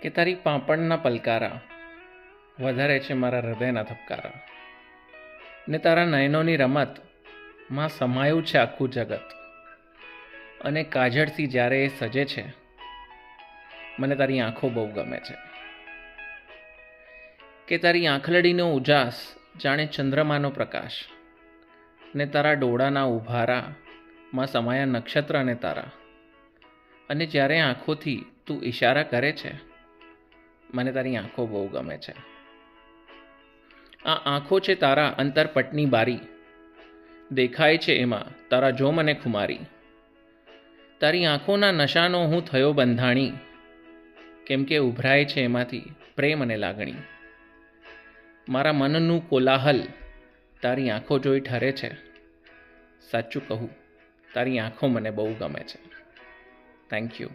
કે તારી પાંપણના પલકારા વધારે છે મારા હૃદયના ધબકારા, ને તારા નયનોની રમતમાં સમાયું છે આખું જગત. અને કાજળથી જ્યારે એ સજે છે, મને તારી આંખો બહુ ગમે છે. કે તારી આંખલડીનો ઉજાસ જાણે ચંદ્રમાનો પ્રકાશ, ને તારા ડોળાના ઉભારામાં સમાયા નક્ષત્ર અને તારા. અને જ્યારે આંખોથી તું ઈશારા કરે છે, મને તારી આંખો બહુ ગમે છે. આ આંખો છે તારા અંતરપટની બારી, દેખાય છે એમાં તારા જો મને ખુમારી. તારી આંખોના નશાનો હું થયો બંધાણી, કેમ કે ઉભરાય છે એમાંથી પ્રેમ અને લાગણી. મારા મનનું કોલાહલ તારી આંખો જોઈ ઠરે છે. સાચું કહું, તારી આંખો મને બહુ ગમે છે. Thank you.